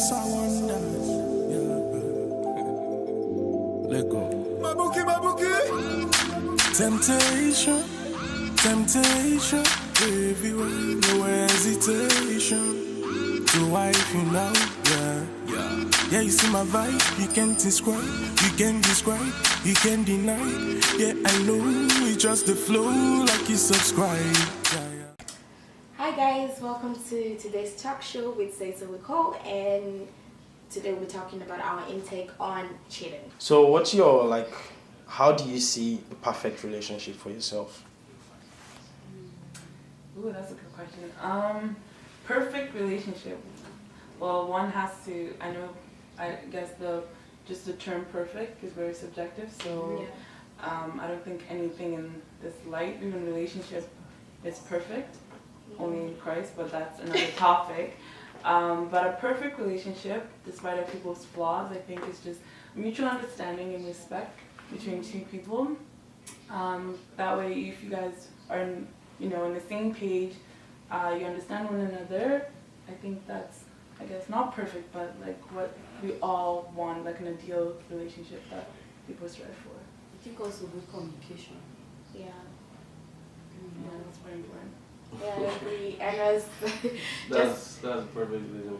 sometimes I wonder. Let go. My bookie. Temptation, temptation, everywhere, no hesitation. To wife you now, yeah, you see my vibe, you can't describe, you can't deny. Yeah, I know it's just the flow, like you subscribe. Hi guys, welcome to today's talk show with SSWC, and today we're talking about our intake on cheating. So what's your, how do you see a perfect relationship for yourself? Ooh, that's a good question. Perfect relationship. Well, one has to, I guess just the term perfect is very subjective, so I don't think anything in this light, even relationship, is perfect. Only in Christ, but that's another topic. But a perfect relationship, despite of people's flaws, I think is just mutual understanding and respect between two people. That way, if you guys are in the same page, you understand one another. I think that's, not perfect, but what we all want, like an ideal relationship that people strive for. I think also good communication. Yeah. Yeah, that's very important. Yeah, I agree. And as that's perfect relationship.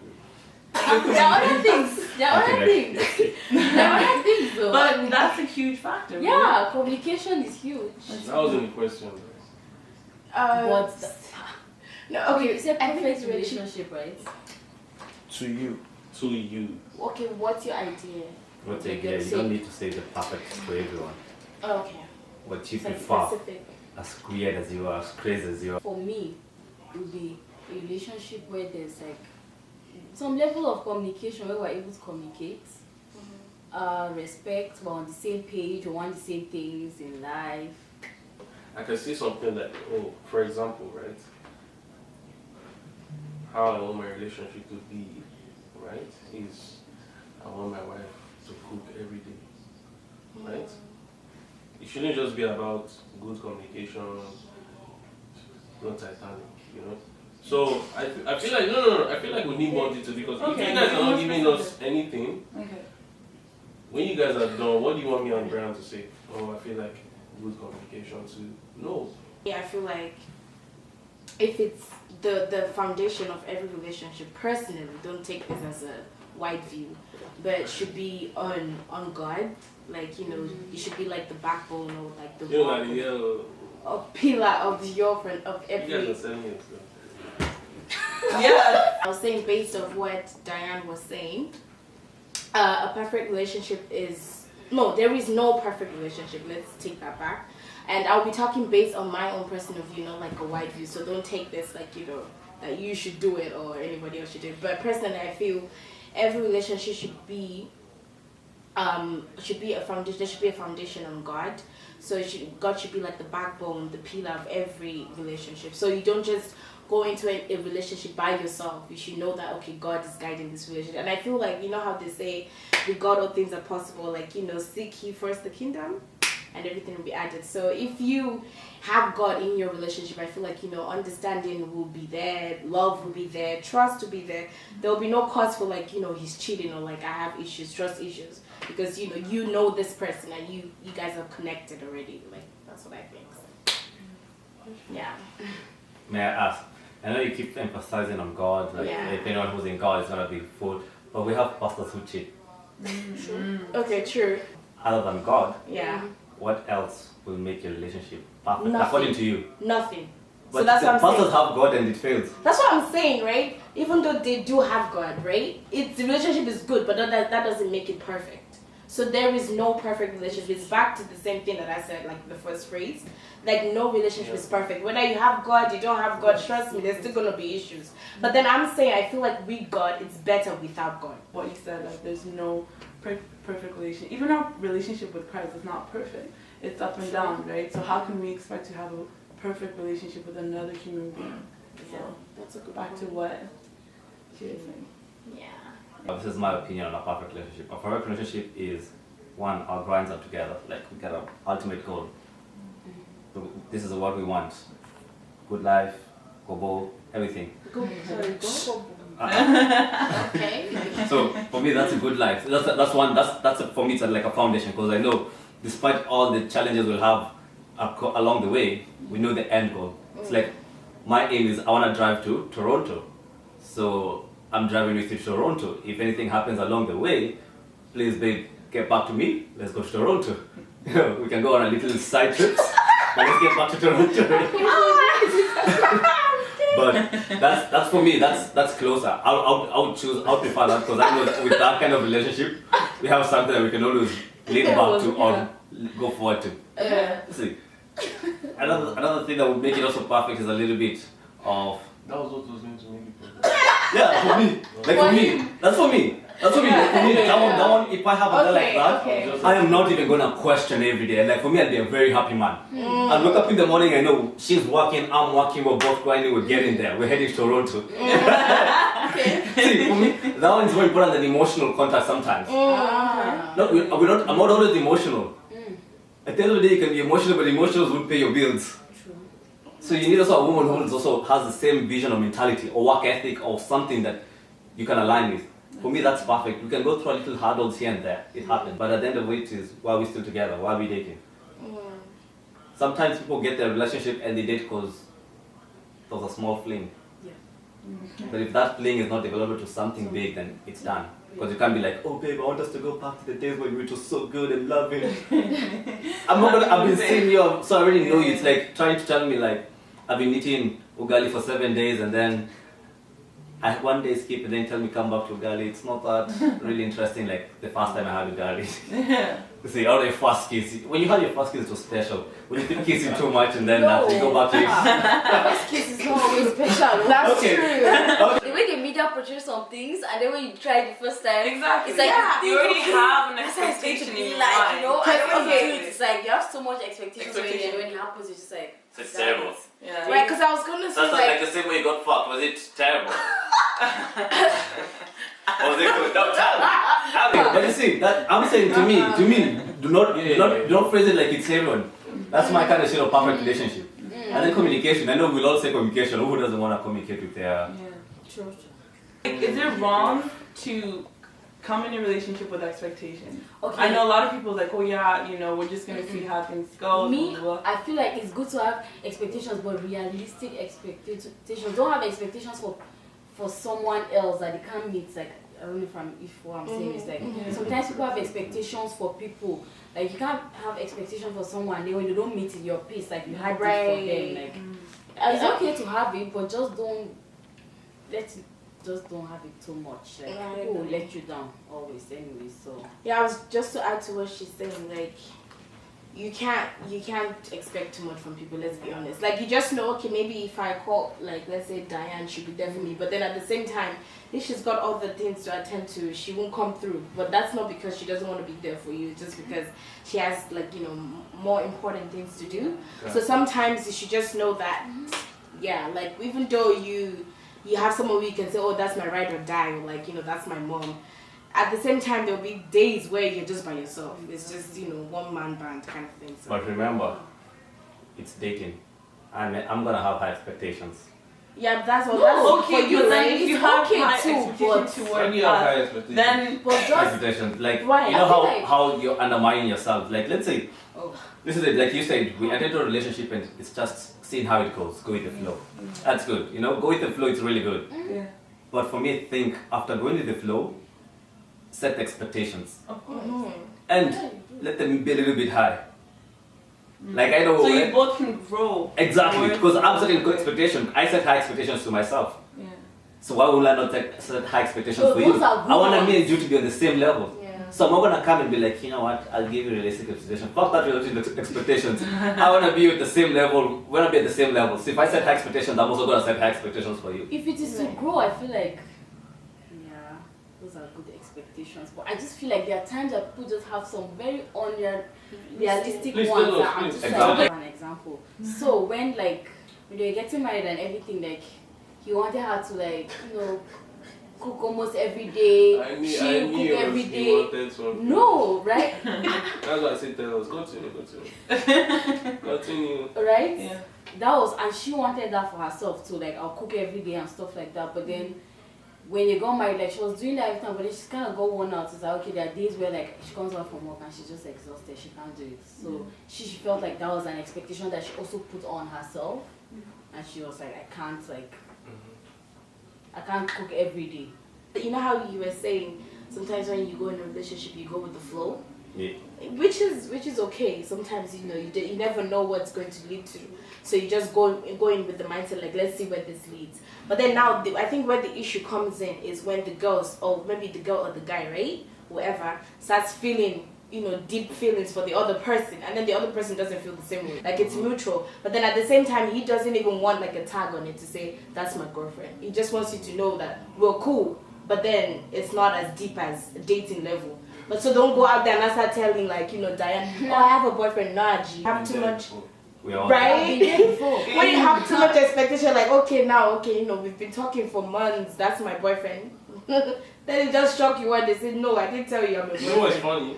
There are other things. There are other things though. But that's a huge factor. Yeah, right? Communication is huge. That wasn't the question. no, okay, It's a perfect relationship, right? To you. To you. Okay, what's your idea? What's the idea? You don't need to say the perfect for everyone. Okay. What you So prefer, specific. as weird as you are, as crazy as you are. For me, it would be a relationship where there's some level of communication where we're able to communicate, respect, we're on the same page, we want the same things in life. I can see something like, for example, right? How I want my relationship to be, right? Is I want my wife to cook every day, right? It shouldn't just be about good communication, not Titanic, So I feel like I feel like we need more detail, because if you guys are not giving us anything, when you guys are done, what do you want me on ground to say? I feel like good communication too. No. Yeah, I feel like if it's the foundation of every relationship, personally, don't take this as a wide view, but it should be on God. It should be like the backbone or like the rock, a pillar of every. You guys are selling it. Yeah. I was saying, based on what Diane was saying, a perfect relationship there is no perfect relationship. Let's take that back. And I'll be talking based on my own personal view, not like a wide view. So don't take this that you should do it or anybody else should do it. But personally, I feel every relationship should be a foundation. There should be a foundation on God. So God should be like the backbone, the pillar of every relationship. So you don't just go into a relationship by yourself. You should know that, okay, God is guiding this relationship. And I feel like, how they say, with God all things are possible. Seek ye first the kingdom, and everything will be added. So if you have God in your relationship, I feel like, understanding will be there, love will be there, trust will be there. There will be no cause for he's cheating or I have issues, trust issues. Because, you know this person and you guys are connected already. That's what I think. Yeah. May I ask? I know you keep emphasizing on God, if anyone who's in God is going to be fooled, but we have pastors who cheat. True. Okay, true. Other than God, what else will make your relationship perfect, Nothing. according to you? Nothing. But so that's what I'm pastors saying. have God and it fails. That's what I'm saying, right? Even though they do have God, right? The relationship is good, but that doesn't make it perfect. So there is no perfect relationship. It's back to the same thing that I said, the first phrase. No relationship is perfect. Whether you have God, you don't have God, trust me, there's still going to be issues. But then I'm saying, I feel like with God, it's better without God. What you said, there's no perfect relationship. Even our relationship with Christ is not perfect. It's up and down, right? So how can we expect to have a perfect relationship with another human being? So that's a good back to what she was saying. Yeah. This is my opinion on a perfect relationship. A perfect relationship is, one, our grinds are together. We got an ultimate goal. This is what we want. Good life, go everything. Okay. So for me, that's a good life. That's one. For me, it's like a foundation because I know, despite all the challenges we'll have along the way, we know the end goal. It's like my aim is I want to drive to Toronto, so I'm driving with you to Toronto. If anything happens along the way, please, babe, get back to me. Let's go to Toronto. We can go on a little side trips, but let's get back to Toronto. But that's for me. That's closer. I would prefer that because I know that with that kind of relationship, we have something that we can always lean back to or go forward to. See, another thing that would make it also perfect is a little bit of. That was what was going to make it perfect. Yeah, for me. Like for me. That's for me. That's for me. Like for me, that one, if I have a girl like that, I am not even gonna question every day. And like for me, I'd be a very happy man. I'd wake up in the morning, I know she's working, I'm working, we're both grinding, we're getting there. We're heading to Toronto. See, for me, that one is more important than emotional contact sometimes. I'm not always emotional. At the end of the day, you can be emotional, but emotions won't pay your bills. So you need also a woman who also has the same vision or mentality or work ethic or something that you can align with. For me, that's perfect. We can go through a little hurdles here and there. It happens. But at the end of it is, why are we still together? Why are we dating? Sometimes people get their relationship and they date because it was a small fling. But if that fling is not developed to something big, then it's done. Because you can't be like, oh babe, I want us to go back to the days when we were just so good and loving. I've been seeing you, so I already know you. It's like trying to tell me like, I've been eating ugali for 7 days and then I one day skip and then tell me come back to ugali. It's not that really interesting like the first time I had ugali. You see, or your first kiss. When you had your first kiss, it was special. When you keep kissing too much and then you go back to it. First kiss is not always special. That's true. The way the media portrays some things, and then when you try it the first time, Exactly. it's like you already have an that's how it's going to expectation be in your like, mind. you know. I don't want to Okay. do it. It's like you have so much expectations when it happens. It's just like It's terrible. Yeah. Right, because I was gonna say That's not like the same way you got fucked. Was it terrible? Or was it good? No, tell me. But you see, that I'm saying to me, do not phrase it like it's everyone. That's my kind of shit of perfect relationship. And then communication. I know we'll all say communication. Who doesn't want to communicate with their? true. Is it wrong to come in a relationship with expectations? Okay. I know a lot of people like, oh yeah, you know, we're just gonna see how things go. Me, blah, blah, blah. I feel like it's good to have expectations, but realistic expectations. Don't have expectations for someone else that they can't meet. Like I don't know if what I'm saying is like sometimes people have expectations for people. Like you can't have expectations for someone, and when you don't meet it, your pace, like you had it for them. Like it's okay to have it, but just don't have it too much. Like people will let you down always anyway. So Yeah, I was just to add to what she's saying, like you can't expect too much from people, let's be honest. Like you just know, okay, maybe if I call like let's say Diane, she'll be there for me, but then at the same time, if she's got other things to attend to, she won't come through. But that's not because she doesn't want to be there for you, it's just because she has like, you know, more important things to do. Okay. So sometimes you should just know that like even though you have someone where you can say, oh, that's my ride or die, or like, you know, that's my mom. At the same time, there'll be days where you're just by yourself. It's just, you know, one man band kind of thing. So. But remember, it's dating. I'm gonna have high expectations. Yeah, that's all. That's okay, for you, but right? then if you It's have okay high too, expectations but towards you have high us, expectations. then but just Expectations. Like Right, you know I feel like- how you're undermining yourself. Like let's say this is it, like you said, we enter into a relationship and it's just seeing how it goes, go with the flow. That's good. You know, go with the flow, it's really good. yeah. But for me, I think after going with the flow, set expectations. Of course. And let them be a little bit high. Like I know So you both can grow. exactly, towards- because I'm setting good expectations. I set high expectations to myself. Yeah. So why would I not set high expectations So for you? those are good I want ones. me and you to be on the same level. Yeah. So I'm not gonna come and be like, you know what, I'll give you realistic expectations. Fuck that realistic expectations. I wanna be at the same level, wanna be at the same level. So if I set high expectations, I'm also gonna set high expectations for you. If it is to grow, I feel like those are good expectations. But I just feel like there are times that people just have some very unrealistic Please ones tell us, that I'm please. just Example. like an example. So when like when they were getting married and everything, like he wanted her to like, you know, cook almost every day. I She knew cook every you day. wanted something. No, right? That's why I said tell us. Continue. Continue. Right? Yeah. That was, and she wanted that for herself too, like I'll cook every day and stuff like that. But then when they got married, like she was doing that every time, but then she's kind of got worn out. It's like, okay, there are days where like she comes out from work and she's just exhausted, she can't do it. So she felt like that was an expectation that she also put on herself, and she was like, I can't cook every day. You know how you were saying sometimes when you go in a relationship you go with the flow, Yeah. which is okay. Sometimes you never know what's going to lead to, so you just go in with the mindset like, let's see where this leads. But then now I think where the issue comes in is when the girls, or maybe the girl or the guy, right, whoever, starts feeling deep feelings for the other person, and then the other person doesn't feel the same way. Like it's mutual, but then at the same time he doesn't even want like a tag on it to say that's my girlfriend. He just wants you to know that we're cool, but then it's not as deep as a dating level. But so don't go out there and start telling like, Diane, oh, I have a boyfriend. Nah, G, have too much, right? When you have too much expectation, like, okay, we've been talking for months, that's my boyfriend. Then it just shock you when they say, no, I didn't tell you I'm a boyfriend. You know what's funny?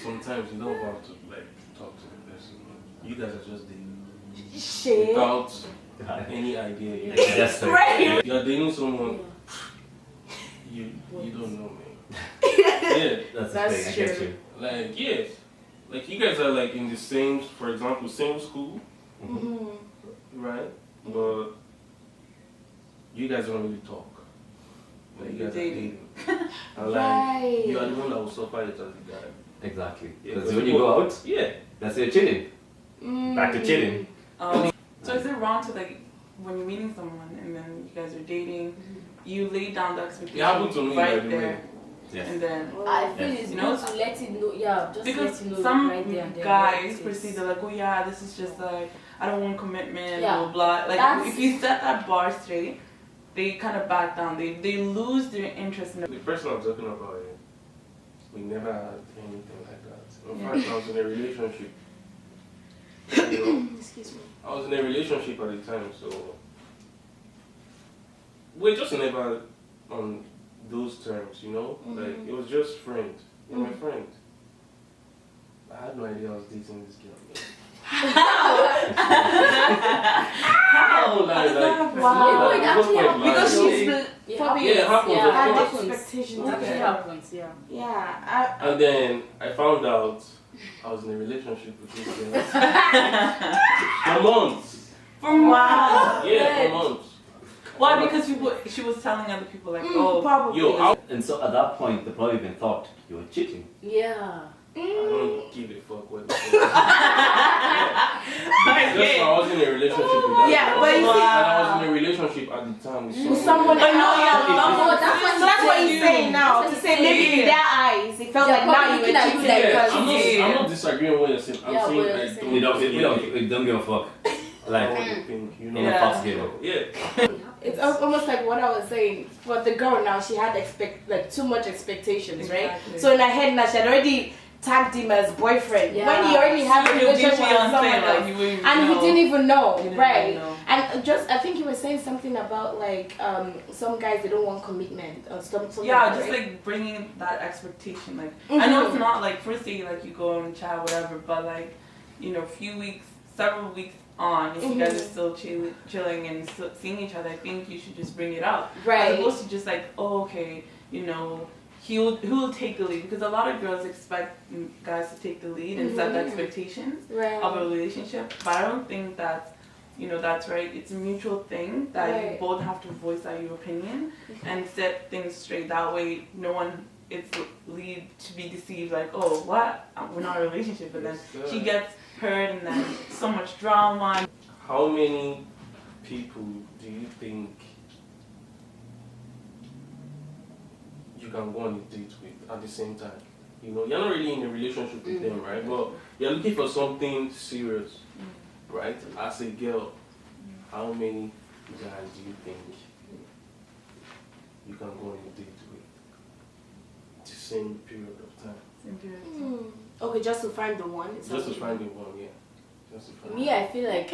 Sometimes you don't want to like talk to the person. You guys are just dating Shit. without any idea. Right. You're dating someone you don't know, man. Yeah, That's true. like yes, like you guys are like in the same, for example, same school, right? But you guys don't really talk. Like you guys are dating. And like you are the one that will suffer it as the guy. Exactly. Yeah, Because when you go out, yeah, that's you're chilling. Back to chilling. So is it wrong to like when you're meeting someone and then you guys are dating, you lay down the expectation it happened to me by right the there, way. Yes. and then I feel it's You good know, to let it know, just because let it know some right there and then. guys perceive they're like, oh yeah, this is just like I don't want commitment, Yeah. blah blah. Like That's- if you set that bar straight, they kind of back down. They lose their interest in The person I'm talking about, we never had anything like that. In Yeah. fact, I was in a relationship. You know, Excuse me. I was in a relationship at the time, so we're just never on those terms, Like it was just friends. You're my friend. I had no idea I was dating this girl. how Wow. It actually happens. Because she's It probably Yeah, it happens, of had course. expectations. It actually happens, yeah. Yeah. And then I found out I was in a relationship with this girl for months. wow. Yeah, for months. Why? Because she was telling other people like, oh, Probably. And so at that point, they probably even thought you were cheating. Yeah. I don't give a fuck what they say. Just I was in a relationship with that Yeah, girl. but you see- And I was in a relationship at the time with Someone I know, else. yeah. So that's what he's saying now. To say maybe in their eyes, it felt Yeah, like now you probably were looking cheating at you because like, I'm not disagreeing with what you're saying. I'm Yeah, saying what you're I saying. We don't give a fuck. Like, what you think, in Yeah. a fox game. it's almost like what I was saying. For the girl now, she had too much expectations, right? Exactly. So in her head now, she had already tagged him as boyfriend Yeah. when he already had a He'll be relationship with fiancé, someone like, else. you wouldn't And he know. didn't even know, He didn't right? even know. And just, I think you were saying something about like some guys, they don't want commitment or something. Yeah, like just that, right? like bringing that expectation. Like I know it's not like first day like you go and chat whatever, but like several weeks on, if you guys are still chilling and still seeing each other, I think you should just bring it up. Right. As opposed to just like, oh, okay, who'll take the lead, because a lot of girls expect guys to take the lead and set the expectations Right. of a relationship, but I don't think that's that's right. It's a mutual thing that you Right. both have to voice out your opinion and set things straight. That way no one is lead to be deceived like, oh, what, we're not in a relationship, and then Yes, she gets hurt and then so much drama. How many people do you think you can go on a date with at the same time? You're not really in a relationship with them, right? But you're looking for something serious, right? As a girl, how many guys do you think you can go on a date with the same period of time? Okay, just to find the one. is that Just to what you find mean? the one, yeah. Just to find Me, I feel like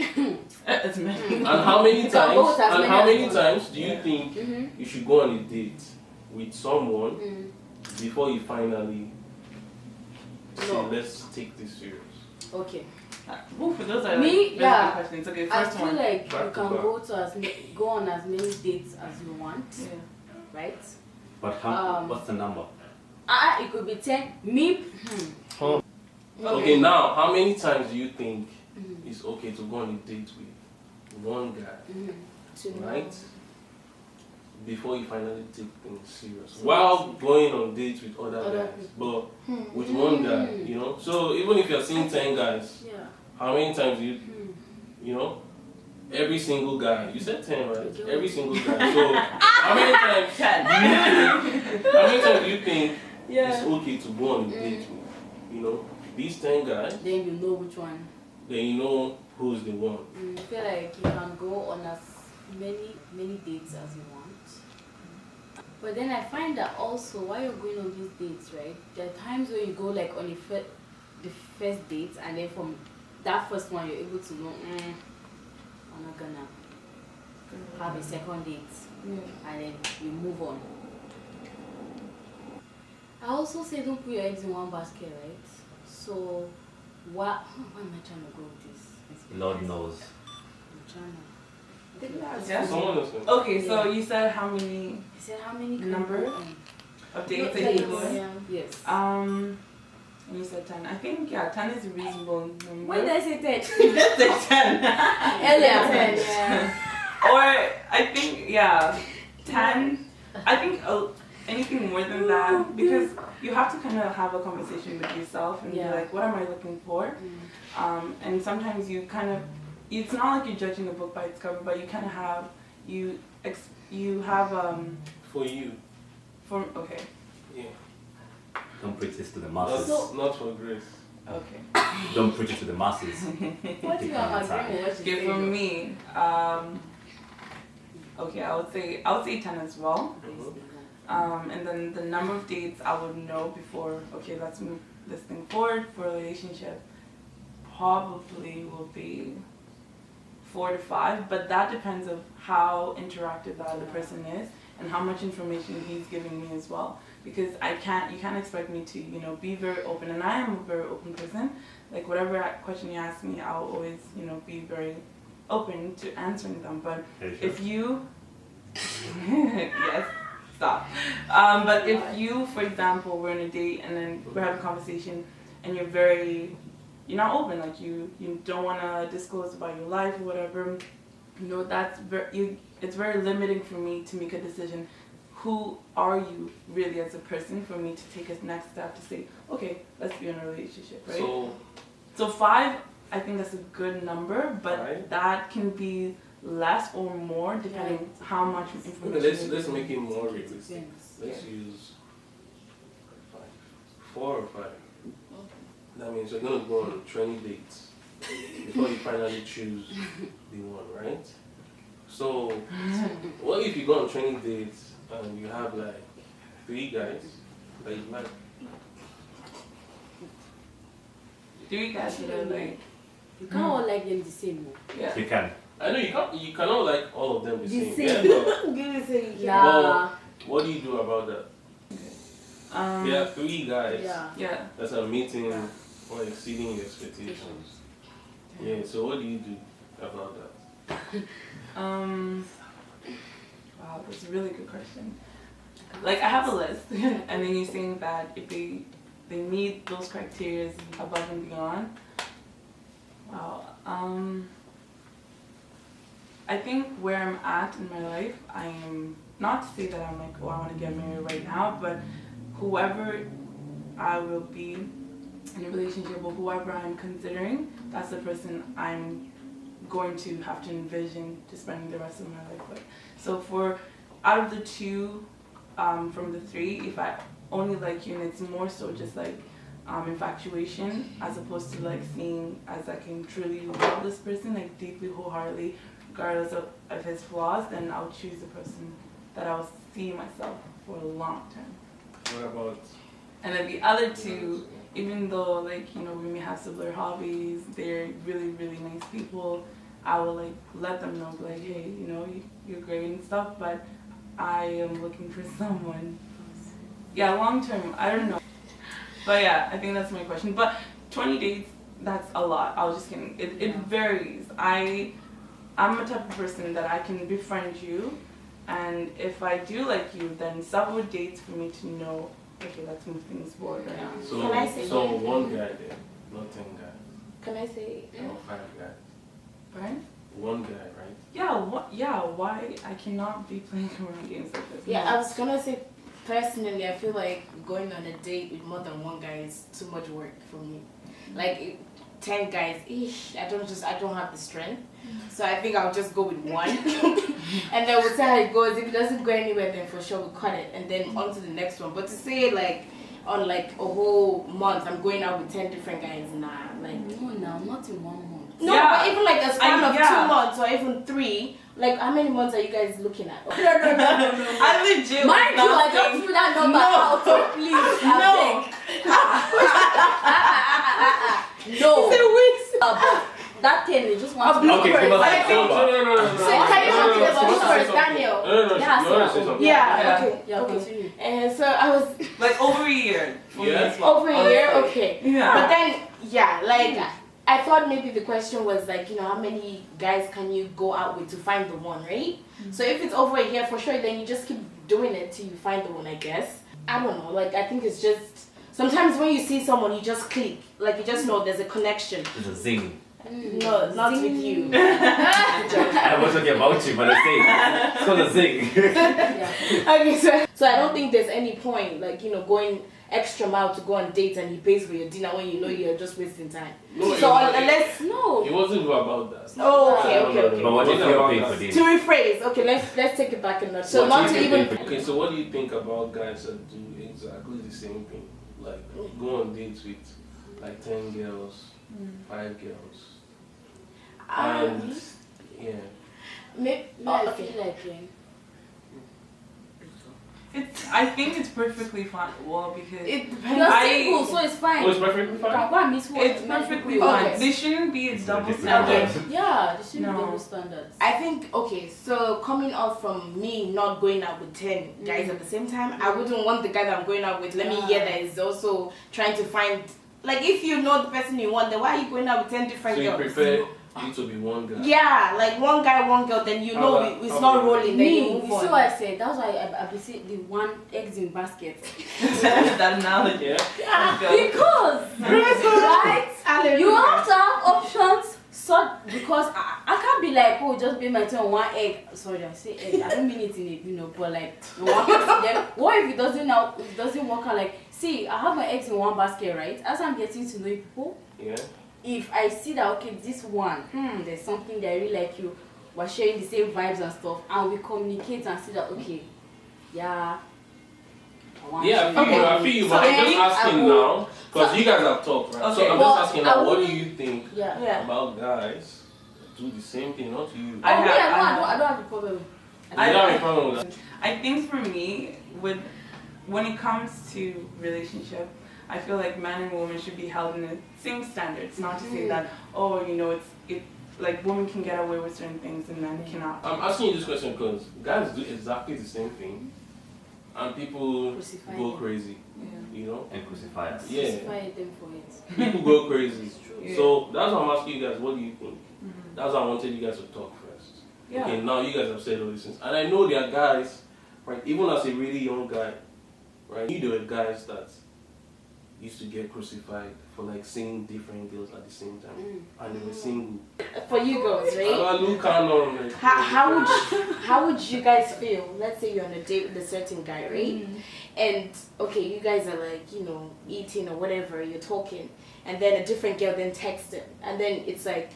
It's many. And how many You can go with times? as And many how as many you want. times do you think you should go on a date with someone before you finally say, No. let's take this serious? okay. Ooh, for those are Me, like, really yeah. good questions. Okay, I first feel one. like you Back to can back. go on as many dates as you want. Yeah. right? But what's the number? It could be 10. Me. Okay, now, how many times do you think it's okay to go on a date with one guy, right? Before you finally take things serious. While going on dates with other guys, but with one guy, you know? So even if you're seeing 10 guys, how many times do you know? Every single guy. You said 10, right? Every single guy. So how many times how many times do you think it's okay to go on a date with, you know, these 10 guys? Then you know which one. Then you know who's the one. I feel like you can go on as many dates as you want. But then I find that also while you're going on these dates, right, there are times where you go like on the first date, and then from that first one you're able to know, I'm not gonna have a second date, and then you move on. I also say don't put your eggs in one basket, right? So where am I trying to go with this? Lord knows. I'm trying to. Someone else. Okay, so you said how many? You said how many Number of dates that you go on? Yes. And you said 10. I think 10 is a reasonable number. When did I say 10? You just said 10. Earlier 10, yeah. Or I think 10. I think anything more than that, because you have to kind of have a conversation with yourself and be like, what am I looking for? And sometimes you kind of, it's not like you're judging a book by its cover, but you kind of have, you have For you. Okay. Yeah. Don't preach this to the masses. Not for Grace. Okay. Don't preach it to the masses. What do you have agreement? Okay, for me, okay, I would say 10 as well. And then the number of dates I would know before, okay, let's move this thing forward for a relationship, probably will be 4 to 5, but that depends of how interactive the other person is and how much information he's giving me as well. Because you can't expect me to, be very open, and I am a very open person. Like whatever question you ask me, I'll always, be very open to answering them. But if you, yes, stop. But if you, for example, we're on a date and then we're having a conversation and you're not open, like you don't want to disclose about your life or whatever, it's very limiting for me to make a decision. Who are you really as a person for me to take a next step to say, okay, let's be in a relationship, right? So 5, I think that's a good number, but that can be less or more depending how much information. Let's make it more realistic. Let's use 5. 4 or 5. That means you're going to go on 20 dates before you finally choose the one, right? So, what if you go on 20 dates and you have like 3 guys that you like? 3 guys that are like... You can't all like them the same. Yeah. You can. I know you cannot like all of them the same. Yeah. But what do you do about that? There are 3 guys that are meeting or exceeding your expectations. Yeah, so what do you do about that? Wow, that's a really good question. Like, I have a list, and then you're saying that if they meet those criteria above and beyond. Wow. I think where I'm at in my life, I am, not to say that I'm like, I want to get married right now, but whoever I will be in a relationship with, whoever I'm considering, that's the person I'm going to have to envision to spend the rest of my life with. So out of the 2, from the 3, if I only like you and it's more so just like infatuation as opposed to like seeing as I can truly love this person like deeply, wholeheartedly, regardless of his flaws, then I'll choose the person that I'll see myself for a long term. What about? And then the other 2, even though like we may have similar hobbies, they're really, really nice people, I will like let them know like, hey, you're great and stuff, but I am looking for someone. Yeah, long term, I don't know. But yeah, I think that's my question. But 20 dates, that's a lot. I was just kidding. It varies. I'm a type of person that I can befriend you And if I do like you, then several dates for me to know, okay, let's move things forward right now. So, Can I say so something? 1 guy there, not 10 guys. Can I say? Or 5 guys. Right? 1 guy, right? Yeah, why I cannot be playing around games like this? Yeah, No. I was gonna say, personally, I feel like going on a date with more than 1 guy is too much work for me. Like 10 guys, I don't have the strength. So I think I'll just go with 1, and then we'll see how it goes. If it doesn't go anywhere, then for sure we'll cut it, and then on to the next one. But to say like on like a whole month, I'm going out with 10 different guys, nah, like. No, not in 1 month. No, Yeah. but even like a span of yeah. 2 months or even 3. Like, how many months are you guys looking at? No. I legit. Mind you, I don't threw that number out, so please. No. But that thing is just one. Okay, give us Like, a number. No. So can you talk to me about this first, Daniel? No, Yeah, you want to say something? Yeah, Yeah. okay. Yeah, okay. continue. And so I was Like over a year. For me Yeah. as well, over a year, honestly. okay. Yeah. But then, yeah, like, I thought maybe the question was like, you know, how many guys can you go out with to find the one, right? So if it's over a year, for sure, then you just keep doing it till you find the one, I guess. I don't know, like, I think it's just, sometimes when you see someone, you just click. Like, you just know there's a connection. It's a zing. No, not with you. I was talking about you, but I say it's called a zing. Okay, so I don't think there's any point, like, you know, going extra mile to go on dates and he pays for your dinner when you know you're just wasting time. No, So unless No. It wasn't even about that. Oh, okay. But what if you're paying for To dinner? rephrase, okay, let's take it back a notch. So What not do to you even think? Okay, so what do you think about guys that do exactly the same thing? Like go on dates with like 10 girls, 5 girls. And yeah. I feel like I think it's perfectly fine. Well, because it depends. you're I- single, so it's fine. Oh, it's perfectly You fine. can go and miss one. it's perfectly Okay. fine. They shouldn't be a double different standard. standard. Yeah, there shouldn't be No. double standards. I think, okay, so coming off from me not going out with 10 guys at the same time, I wouldn't want the guy that I'm going out with, let me hear that is also trying to find, like, if you know the person you want, then why are you going out with 10 different So you girls? prefer you to be 1 guy? Yeah, like 1 guy, 1 girl, then you How know about- it's how not about- rolling, then you Me, move you see on. what I said? That's why I be see the one eggs in basket. That analogy. Yeah. Because right, Hallelujah. you have to have options. So because I can't be like, oh, just be my turn on 1 egg. Sorry, I say egg. I don't mean it in it, you know, but like the one person then what if it doesn't now? It doesn't work out. Like, see, I have my eggs in 1 basket, right? As I'm getting to know people. Yeah. If I see that, okay, this one, there's something that I really like you, we're sharing the same vibes and stuff, and we communicate and see that, okay, yeah, I want Yeah, you. I feel you, but So I'm just then asking I will- now, because you guys have talked, right? So Okay. I'm Well, just asking I now, what do wouldn't- you think Yeah. Yeah. about guys that do the same thing, not you? I Oh, have- yeah, no, I I don't have a problem. You don't have a problem with that? I think for me, when it comes to relationship, I feel like man and woman should be held in the same standards. Not to say that, oh, you know, it like women can get away with certain things and men cannot. I'm asking you this question because guys do exactly the same thing, and people Crucify go them. crazy, Yeah. you know? And crucify us. Yeah. Crucify them for it. People go crazy. Yeah. So that's why I'm asking you guys, what do you think? That's why I wanted you guys to talk first. Yeah. Okay, now you guys have said all these things. And I know there are guys, right, even as a really young guy, right, there were guys that used to get crucified for like seeing different girls at the same time. And they were single. For you girls, right? How would you guys feel? Let's say you're on a date with a certain guy, right? And okay, you guys are like, you know, eating or whatever, you're talking, and then a different girl then texts him, and then it's like,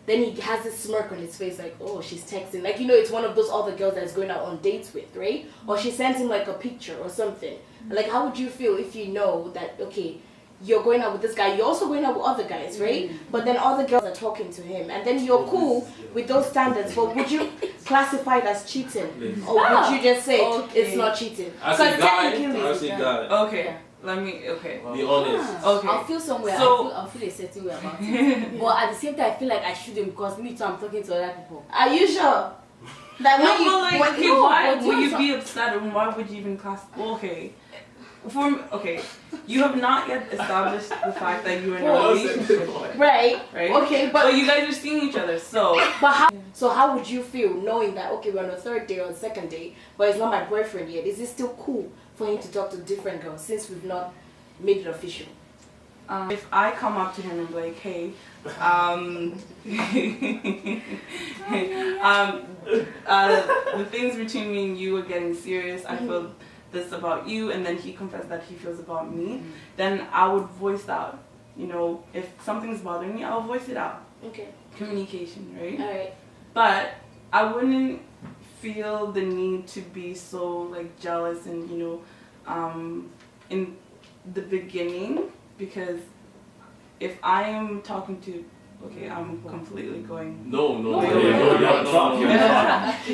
then he has this smirk on his face, like, oh, she's texting, like, you know, it's one of those other girls that's going out on dates with, right? Or she sends him like a picture or something. Like, how would you feel if you know that, okay, you're going out with this guy, you're also going out with other guys, right? But then other girls are talking to him, and then you're cool with those standards, but would you classify it as cheating? Or would you just say it's not cheating? As a guy, technically- Okay. Yeah. Let me. Okay. be honest. Okay. I'll feel somewhere. So- I'll feel a certain way about it. But at the same time, I feel like I shouldn't because me too. I'm talking to other people. Are you sure? That No, when you, but like, when okay, you, why but would you you also- be upset and why would you even class? Okay. Okay, you have not yet established the fact that you're in a relationship. Right. Okay, but you guys are seeing each other, so. So how would you feel knowing that, okay, we're on the third day or the second day, but it's not my boyfriend yet? Is it still cool for him to talk to different girls since we've not made it official? If I come up to him and be like, hey, the things between me and you are getting serious, I feel this about you, and then he confessed that he feels about me, then I would voice out. You know, if something's bothering me, I'll voice it out. Okay. Communication, right? Alright. But I wouldn't feel the need to be so like jealous and, you know, in the beginning, because if I am talking to, okay, I'm completely going. No.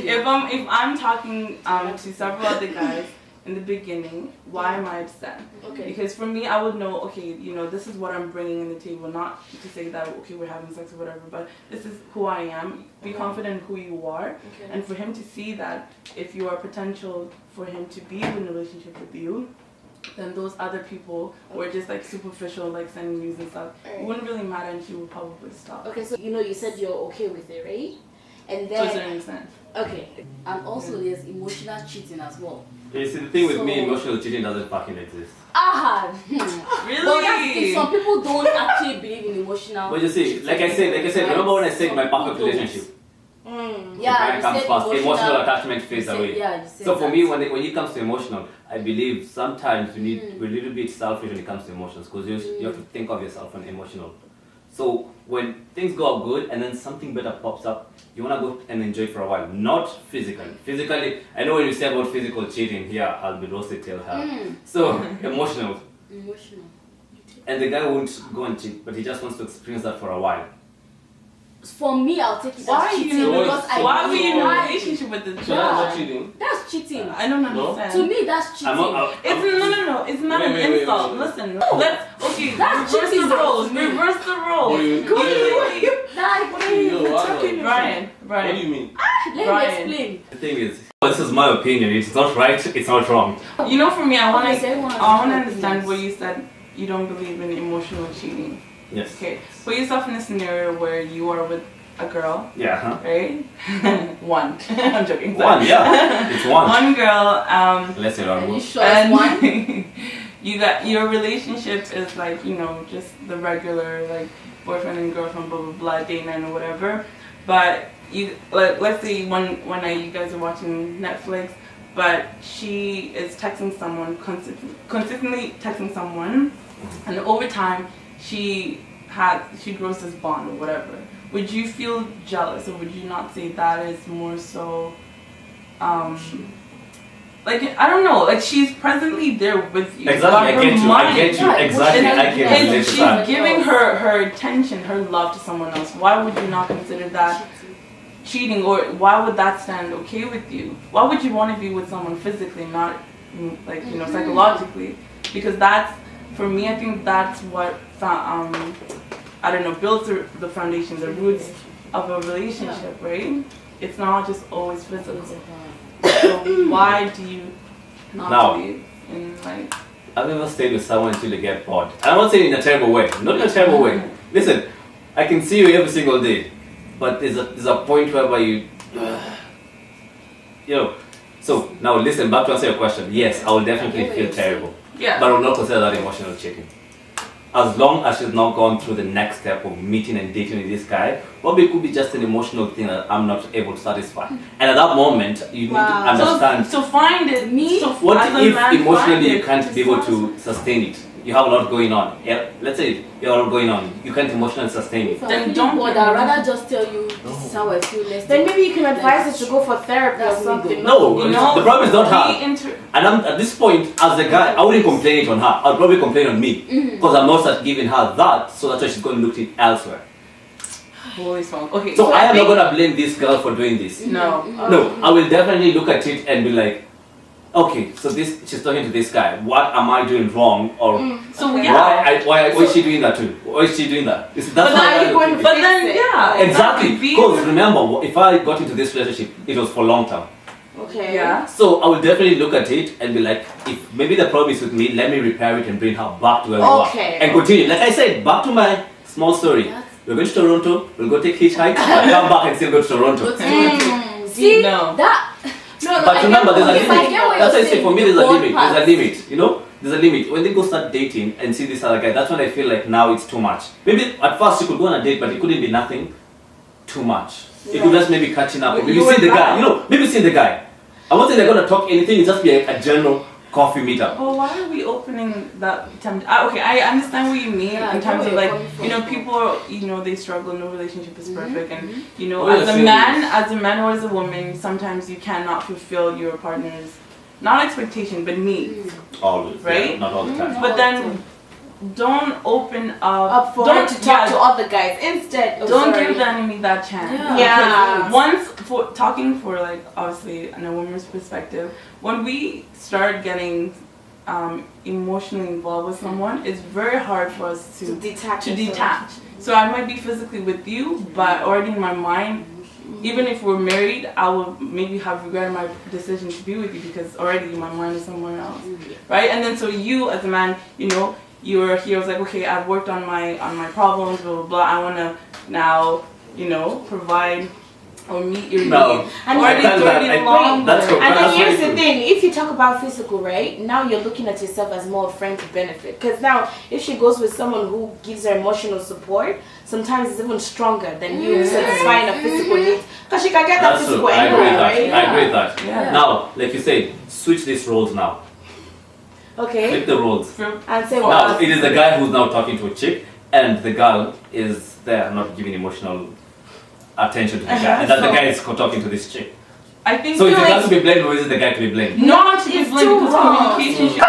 If I'm talking to several other guys in the beginning, why am I upset? Okay. Because for me, I would know, okay, you know, this is what I'm bringing in the table, not to say that, okay, we're having sex or whatever, but this is who I am. Be confident in who you are. Okay. And for him to see that if you are potential for him to be in a relationship with you, then those other people were just like superficial, like sending news and stuff. It wouldn't really matter, and she would probably stop. Okay, so you know, you said you're okay with it, right? And To a then certain extent. okay. And also there's emotional cheating as well. You see, the thing with me, emotional cheating doesn't fucking exist. Really? But that's the thing, some people don't actually believe in emotional. But you see, like I said, remember when I said my perfect relationship? Yeah, the comes first, emotional attachment fades away. Yeah, you said so for that. me, when it comes to emotional, I believe sometimes we're a little bit selfish when it comes to emotions, because you have to think of yourself on emotional. So when things go up good and then something better pops up, you want to go and enjoy it for a while, not physically. Physically, I know when you say about physical cheating, here I'll be roasted till hell. So emotional. And the guy won't go and cheat, but he just wants to experience that for a while. For me, I'll take it Why as are cheating you? because Why were you in a why- relationship with this So guy? that's not cheating. That's cheating. I don't understand. To me, that's cheating. No. It's not an Wait. insult. Listen, let's That's reverse cheating the roles. to me. Reverse the roles. Brian. What do you mean? Let me Brian. explain. The thing is, this is my opinion. It's not right. It's not wrong. You know, for me, I want Okay, so everyone to has different understand opinions. what you said. You don't believe in emotional cheating. Yes. Okay. Put yourself in a scenario where you are with a girl, Yeah. Huh? right? One. I'm joking. One. Yeah. It's one. One girl. Let's say Are you one. sure it's one? You got your relationship is like, you know, just the regular like boyfriend and girlfriend, blah blah blah, date night or whatever. But you like, let's say one night you guys are watching Netflix, but she is texting someone consistently texting someone, and over time she grows this bond or whatever. Would you feel jealous, or would you not say that is more so? Like, I don't know, like she's presently there with you. Exactly, but I her get you. mind- Exactly, I can and relate to she's that. giving her attention, her love to someone else. Why would you not consider that cheating, or why would that stand okay with you? Why would you want to be with someone physically, not like, you know, psychologically? Because that's, for me, I think that's what I don't know, builds the foundation, the roots of a relationship, right? It's not just always physical. So why do you not believe in like? I've never stayed with someone until they get bored. I'm not saying in a terrible way. Not in a terrible way. Listen, I can see you every single day, but there's a point whereby you know. So now listen, back to answer your question. Yes, I will definitely feel terrible, Yeah. but I will not consider that emotional cheating. As long as she's not gone through the next step of meeting and dating with this guy, probably it could be just an emotional thing that I'm not able to satisfy. And at that moment, you need to understand. So find it. What as a if man, emotionally find you it. can't be able to sustain it? You have a lot going on. Yeah, let's say you have a lot going on. You can't emotionally sustain it. Then don't. But I'd rather just tell you this is how I feel. Then maybe you can advise her to go for therapy or That's something. No, You know, the problem is not her. be And at this point, as a guy, I wouldn't complain it on her. I'd probably complain on me. Because I'm not giving her that, so that's why she's going to look it elsewhere. Holy smoke. Okay. So I am not think- going to blame this girl for doing this. No. No, I will definitely look at it and be like, okay, so she's talking to this guy. What am I doing wrong? Or So yeah. why is she doing that too? Why is she doing that? That's But why are you going to But fix then it? yeah. exactly. Be- Because remember, if I got into this relationship, it was for long term. Okay. Yeah. So I will definitely look at it and be like, if maybe the problem is with me, let me repair it and bring her back to where we were. And continue. Like I said, back to my small story. We're going to Toronto, we'll go take hitchhikes, and come back and still go to Toronto. See, No. that... No, But remember, there's a limit. That's why I say saying, for me, there's a both limit. parts. There's a limit. You know, there's a limit. When they go start dating and see this other guy, that's when I feel like now it's too much. Maybe at first you could go on a date, but it couldn't be nothing too much. It could just maybe catching up, or maybe see the guy. You know, maybe see the guy. I'm not saying they're gonna talk anything. It's just be a general coffee meetup. Well, why are we opening that okay, I understand what you mean in terms of like, you know, people, you know, they struggle, no relationship is perfect, and you know, as a man or as a woman, sometimes you cannot fulfill your partner's, not expectation, but needs. Always, right? Yeah, not all the time. But then, don't open Up for her to talk to other guys instead. Don't give the enemy that chance. Yeah. Once for talking for like obviously in a woman's perspective, when we start getting emotionally involved with someone, it's very hard for us to detach. So I might be physically with you, but already in my mind, even if we're married, I will maybe have regretted my decision to be with you because already my mind is somewhere else, right? And then so you as a man, you know, you're here. I was like, okay, I've worked on my problems, blah blah blah. I want to now, you know, provide or meet your needs. And then here's the thing: if you talk about physical, right? Now you're looking at yourself as more a friend to benefit. Because now, if she goes with someone who gives her emotional support, sometimes it's even stronger than you satisfying a physical need. Because she can get that physical anyway, right? I agree with that. Yeah. Now, like you said, switch these roles now. Okay. Flip the roles. And say now, what? it is the guy who's now talking to a chick, and the girl is there not giving emotional attention to the guy, and that the guy is talking to this chick. I think so. Is the girl to be blamed, or is it the guy to be blamed? Not to be blamed because communication.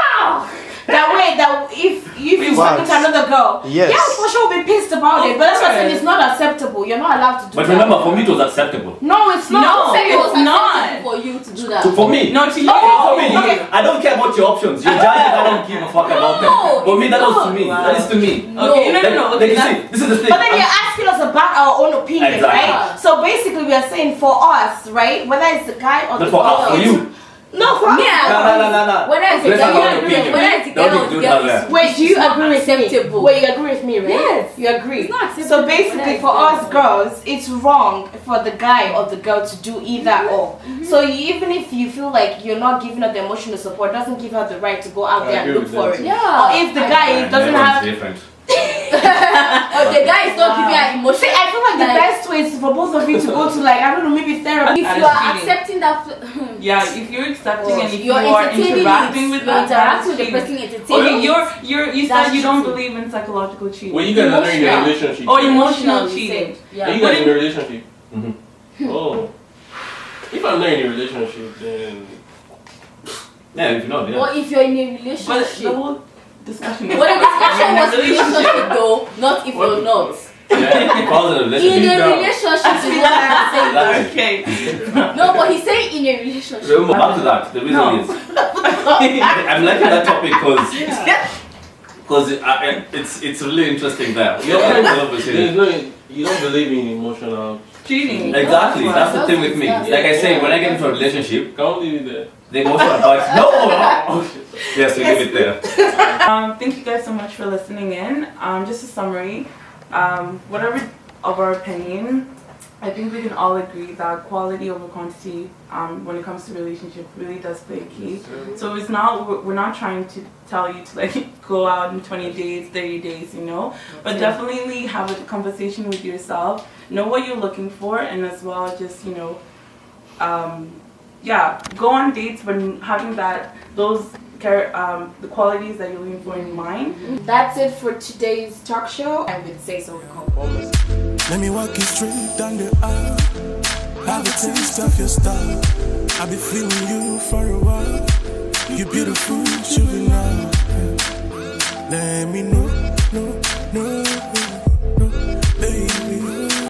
That way, that if you talking to another girl, yeah, for sure be pissed about it. But that's what I'm saying, it's not acceptable. You're not allowed to do that. But remember, for me it was acceptable. No, it's not. No, it's not for you to do that. For me, no, to you. For me, I don't care about your options. You're judging. I don't give a fuck about them. For me, that was to me. That is to me. Okay, no. Like you see, this is the thing. But then you're asking us about our own opinion, right? So basically, we are saying for us, right? Whether it's the guy or the girl. For you. No, for me. No. Whether it's the girl or the girl. Wait, do you agree with me? Wait, you agree with me, right? Yes. You agree. So basically, for us girls, it's wrong for the guy or the girl to do either or. So even if you feel like you're not giving her the emotional support, doesn't give her the right to go out there and look for it. Yeah. Or if the guy doesn't have. Different. Or the guy is not giving her emotion. See, I feel like the best way is for both of you to go to, like, I don't know, maybe therapy. If you are accepting that, if you're accepting and if you're you are interacting with the person entertaining. Okay, you said you don't believe in psychological cheating. Well, you guys are in a relationship. Or emotional cheating. Yeah. Are you guys in a relationship? Oh. If I'm not in a relationship, then if you're not, Or if you're in a relationship. But the whole discussion was relationship though, not if you're not. Yeah, if I was in a relationship. In a relationship is what I'm saying. Okay. No, but he's saying in a relationship. Remember, back to that. The reason is I'm liking that topic because it's really interesting there. You don't believe in emotional cheating. Exactly, that's the thing with me. Like I say, when I get into a relationship, can't leave it there. The emotional part. No. Yes, we leave it there. Thank you guys so much for listening in. Just a summary. Whatever of our opinion, I think we can all agree that quality over quantity when it comes to relationship really does play a key. So it's not, we're not trying to tell you to like go out in 20 days, 30 days, you know, but definitely have a conversation with yourself, know what you're looking for, and as well just, you know, go on dates but having the qualities that you're looking for in mind. That's it for today's talk show. I would say so. Let me walk you straight down the aisle. Have a taste of your style. I've been feeling you for a while. You beautiful juvenile. Let me know